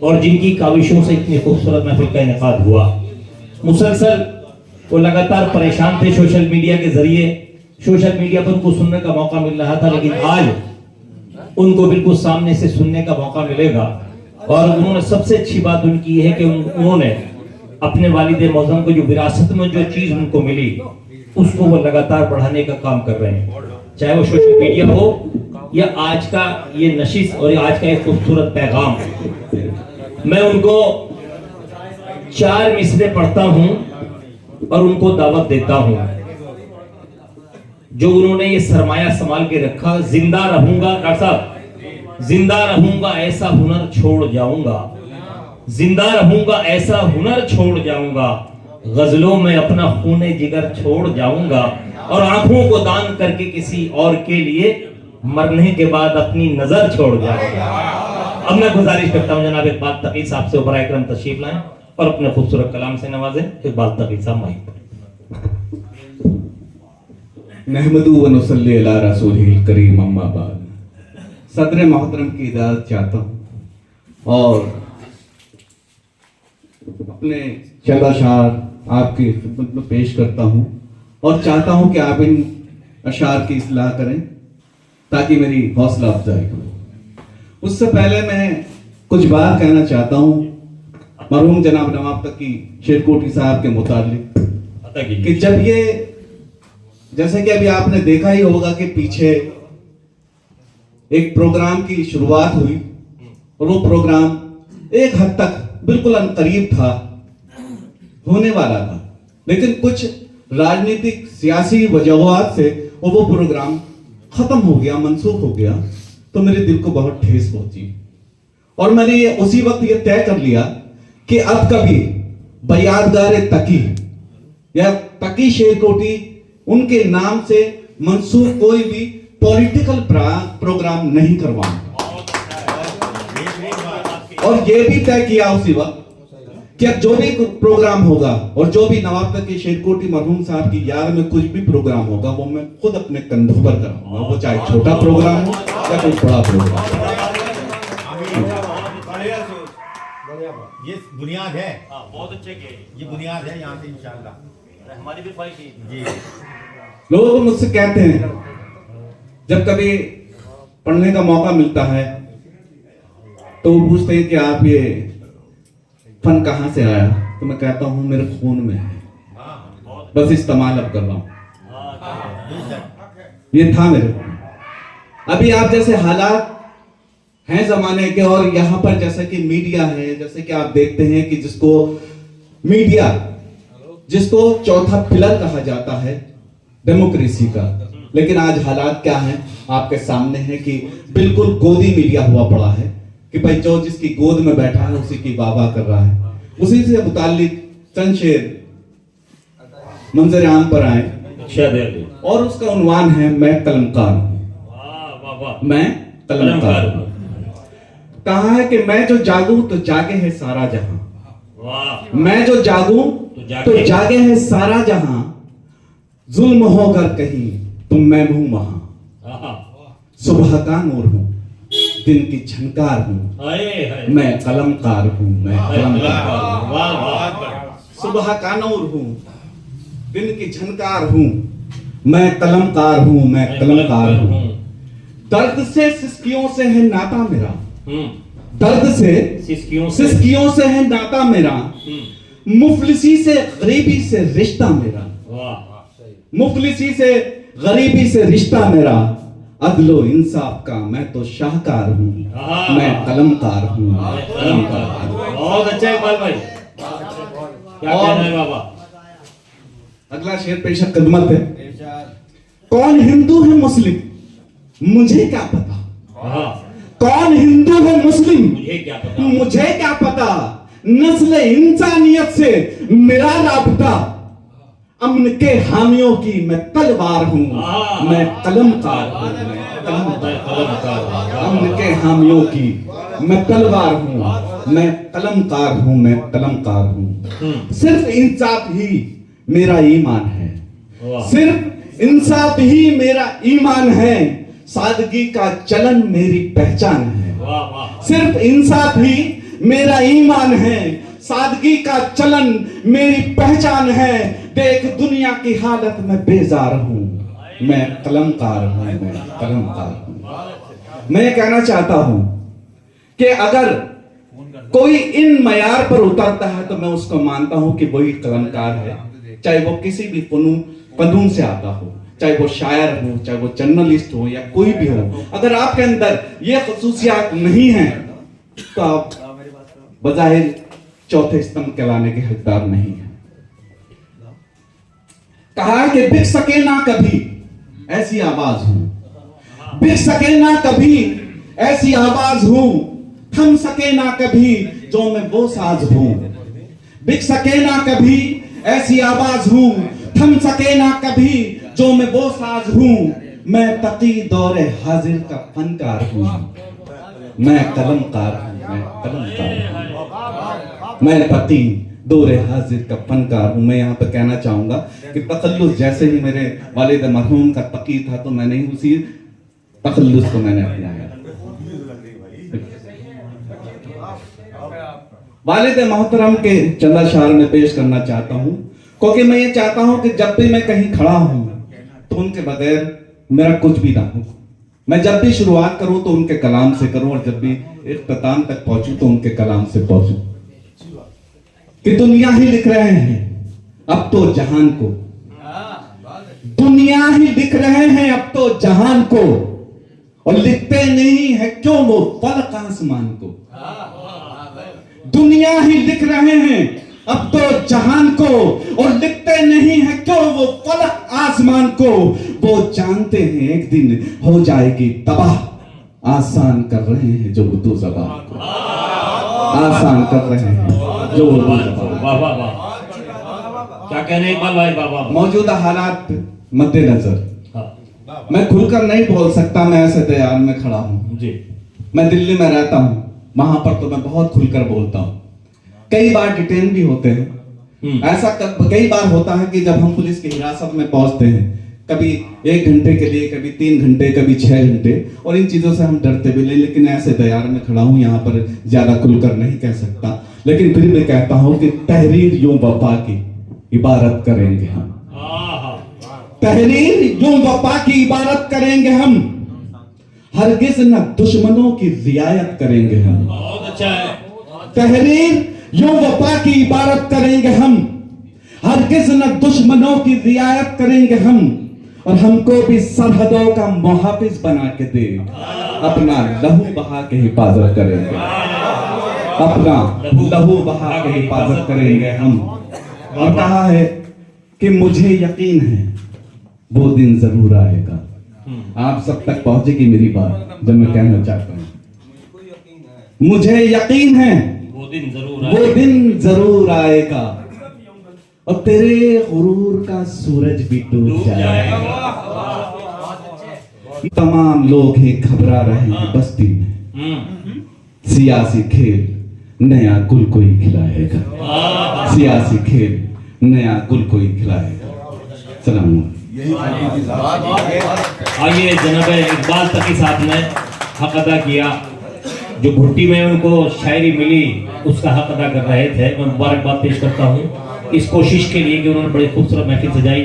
और जिनकी काविशों से इतनी खूबसूरत महफिल का इनेकाद हुआ। मुसलसल वो लगातार परेशान थे सोशल मीडिया के जरिए, सोशल मीडिया पर उनको सुनने का मौका मिल रहा था, लेकिन आज उनको बिल्कुल सामने से सुनने का मौका मिलेगा। और उन्होंने सबसे अच्छी बात उनकी है कि उन्होंने अपने वालिद मौजूम को जो विरासत में जो चीज उनको मिली उसको वो लगातार बढ़ाने का काम कर रहे हैं, चाहे वो सोशल मीडिया हो या आज का ये नशिश और आज का ये खूबसूरत पैगाम। मैं उनको 4 मिसरे पढ़ता हूं और उनको दावत देता हूं। जो उन्होंने ये सरमाया संभाल के रखा, जिंदा रहूंगा, डॉक्टर साहब, जिंदा रहूंगा ऐसा हुनर छोड़ जाऊंगा, जिंदा रहूंगा ऐसा हुनर छोड़ जाऊंगा, गजलों में अपना खूने जिगर छोड़ जाऊंगा, और आंखों को दान करके किसी और के लिए मरने के बाद अपनी नजर छोड़ जाऊंगा। अब मैं गुजारिश करता हूं जनाब इकबाल तकी साहब से बराए करम तशरीफ लाएं और अपने खूबसूरत कलाम से नवाजें। इकबाल तकी साहब माइक पर। नहमदु व नुसल्ली अला रसूलिल करीम अम्मा बाद। सदर मोहतरम की इजाजत चाहता हूँ और अपने चंद अशार आपकी खिदमत में पेश करता हूँ और चाहता हूँ कि आप इन अशार की इस्लाह करें ताकि मेरी हौसला अफजाई हो। उससे पहले मैं कुछ बात कहना चाहता हूँ मरहूम जनाब नवाब तकी शेरकोटी साहब के मुतालिक कि जब ये, जैसे कि अभी आपने देखा ही होगा कि पीछे एक प्रोग्राम की शुरुआत हुई और वो प्रोग्राम एक हद तक बिल्कुल अनकरीब था, होने वाला था, लेकिन कुछ राजनीतिक सियासी वजूहात से वो प्रोग्राम खत्म हो गया, मनसूख हो गया। तो मेरे दिल को बहुत ठेस पहुंची और मैंने ये उसी वक्त ये तय कर लिया कि अब कभी बयादगार तकी या तकी शेरकोटी उनके नाम से मंसूब कोई भी पॉलिटिकल प्रोग्राम नहीं करवाऊंगा। और ये भी तय किया उसी वक्त कि अब जो भी प्रोग्राम होगा और जो भी नवाब तकी शेरकोटी मरहूम साहब की याद में कुछ भी प्रोग्राम होगा वो मैं खुद अपने कंधों पर कराऊंगा, वो चाहे छोटा प्रोग्राम हो या कोई बड़ा प्रोग्राम। ये बुनियाद है, बहुत अच्छे के ये बुनियाद है, यहाँ से इंशाअल्लाह हमारी भी ख्वाहिश जी। लोग मुझसे कहते हैं जब कभी पढ़ने का मौका मिलता है तो वो पूछते हैं कि आप ये फन कहाँ से आया, तो मैं कहता हूँ मेरे खून में है, बस इस्तेमाल अब कर रहा हूँ, ये था मेरे। अभी आप जैसे हालात हैं जमाने के और यहाँ पर जैसे कि मीडिया है, जैसे कि आप देखते हैं कि जिसको मीडिया, जिसको चौथा पिलर कहा जाता है डेमोक्रेसी का, लेकिन आज हालात क्या हैं आपके सामने है कि बिल्कुल गोदी मीडिया हुआ पड़ा है कि भाई जो जिसकी गोद में बैठा है उसी की वाह वाह कर रहा है। उसी से मुताल्लिक चंद शेर मंजर आम पर आए और उसका उन्वान है मैं कलमकार हूं, मैं कलमकार हूं। कहा है कि मैं जो जागूं तो जागे है सारा जहां, मैं जो जागूं तो जागे है सारा जहां, जुल्म होकर कहीं तुम मैं हूं वहां, सुबह का नूर हूं दिन की झनकार हूं, मैं कलमकार हूं, मैं कलमकार हूं, सुबह का नूर हूं दिन की झनकार हूं, मैं कलमकार हूं, मैं कलमकार हूं। दर्द से सिसकियों से है नाता मेरा, दर्द से सिसकियों से है नाता मेरा, मुफलिसी से गरीबी से रिश्ता मेरा, मुफलिसी से गरीबी से रिश्ता मेरा, अदलो इंसाफ का मैं तो शाहकार हूँ, मैं कलमकार हूँ, कलमकार। बहुत अच्छा इकबाल भाई, क्या कहना है बाबा। अगला शेर पेश खिदमत है। कौन हिंदू है मुस्लिम मुझे क्या पता, कौन हिंदू है मुस्लिम मुझे क्या पता, नस्ल इंसानियत से मेरा राबता, अमन के हामियों की मैं तलवार हूँ, मैं कलमकार हूँ, मैं कलमकार, अमन के हामियों की मैं तलवार हूँ, मैं कलमकार हूँ, मैं कलमकार हूँ। सिर्फ इंसाफ ही मेरा ईमान है, सिर्फ इंसाफ ही मेरा ईमान है, सादगी का चलन मेरी पहचान है, सिर्फ इंसाफ ही मेरा ईमान है, सादगी का चलन मेरी पहचान है। देख दुनिया की हालत में बेजार हूं, मैं कलमकार हूं, मैं कलमकार हूं। मैं ये कहना चाहता हूं कि अगर कोई इन मयार पर उतरता है तो मैं उसको मानता हूं कि वही कलमकार है, चाहे वो किसी भी फनून से आता हो, चाहे वो शायर हो, चाहे वो जर्नलिस्ट हो या कोई भी हो। अगर आपके अंदर ये खसूसियात नहीं है तो आप बज़ाहिर चौथे स्तंभ कहलाने के हकदार नहीं है। कहा कि बिक सके ना कभी ऐसी आवाज हूं, बिक सके ना कभी ऐसी आवाज हूं, थम सके ना कभी जो मैं वो साज हूं। बिक सके ना कभी ऐसी आवाज हूं, थम सके ना कभी जो मैं वो साज हूं। मैं तकी दौरे हाजिर का फनकार हूं, मैं कलमकार हूं, मैं कलमकार हूं, मैं तकी दौरे हाजिर का फनकार हूं। मैं यहाँ पे कहना चाहूंगा कि तखल्लुस जैसे ही मेरे वालिद मरहूम का तकी था तो मैंने उसी तखल्लुस को मैंने अपनाया। वालिद मोहतरम के चंद अशार में पेश करना चाहता हूं, क्योंकि मैं ये चाहता हूं कि जब भी मैं कहीं खड़ा हूं तो उनके बगैर मेरा कुछ भी ना हो। मैं जब भी शुरुआत करूं तो उनके कलाम से करूं, और जब भी इख्तिताम तक पहुंचूं तो उनके कलाम से पहुंचूं। कि दुनिया ही लिख रहे हैं अब तो जहान को, दुनिया ही लिख रहे हैं अब तो जहान को, और लिखते नहीं है क्यों वो फलक आसमान को। दुनिया ही लिख रहे हैं अब तो जहान को, और लिखते नहीं है क्यों वो फलक आसमान को। वो जानते हैं एक दिन हो जाएगी तबाह, आसान कर रहे हैं जो उर्दू ज़बान को, आसान कर रहे हैं जो उर्दू ज़बान। वाह वाह वाह, क्या कहने इकबाल भाई, वाह वाह। मौजूदा हालात मद्देनजर हाँ मैं खुलकर नहीं बोल सकता, मैं ऐसे दयान में खड़ा हूं जी। मैं दिल्ली में रहता हूं, वहां पर तो मैं बहुत खुलकर बोलता हूं। कई बार डिटेन भी होते हैं। ऐसा कई बार होता है कि जब हम पुलिस की हिरासत में पहुंचते हैं, कभी 1 घंटे के लिए, कभी 3 घंटे, कभी 6 घंटे, और इन चीजों से हम डरते भी नहीं। लेकिन ऐसे दयार में खड़ा हूं, यहाँ पर ज्यादा खुलकर नहीं कह सकता, लेकिन फिर मैं कहता हूं कि तहरीर यूं वफा की इबारत करेंगे हम, तहरीर यूं वफा की इबारत करेंगे हम, हरगिज न दुश्मनों की रियायत करेंगे हम। बहुत अच्छा है। तहरीर यूं वफा की इबारत करेंगे हम, हरगिज न दुश्मनों की रियायत करेंगे हम, और हमको भी सरहदों का मुहाफिज बना के दे, अपना लहू बहा के हिफाजत करेंगे, अपना लहू बहा के हिफाजत करेंगे हम। और कहा है कि मुझे यकीन है वो दिन जरूर आएगा। आप सब तक पहुंचेगी मेरी बात जो मैं कहना चाहता हूं। मुझे यकीन है वो दिन जरूर वो आएगा। दिन जरूर आएगा, और तेरे गुरूर का सूरज भी डूब जाएगा। तमाम लोग ही घबरा रहे हैं बस्ती में, सियासी खेल नया गुल कोई खिलाएगा, सियासी खेल नया गुल कोई खिलाएगा। सलाम। आइए जनाब इकबाल तकी साहब ने हक अदा किया, जो भुट्टी में उनको शायरी मिली उसका हक अदा कर रहे थे। मैं मुबारकबाद पेश करता हूँ इस कोशिश के लिए कि उन्होंने बड़ी खूबसूरत महफिल सजाई।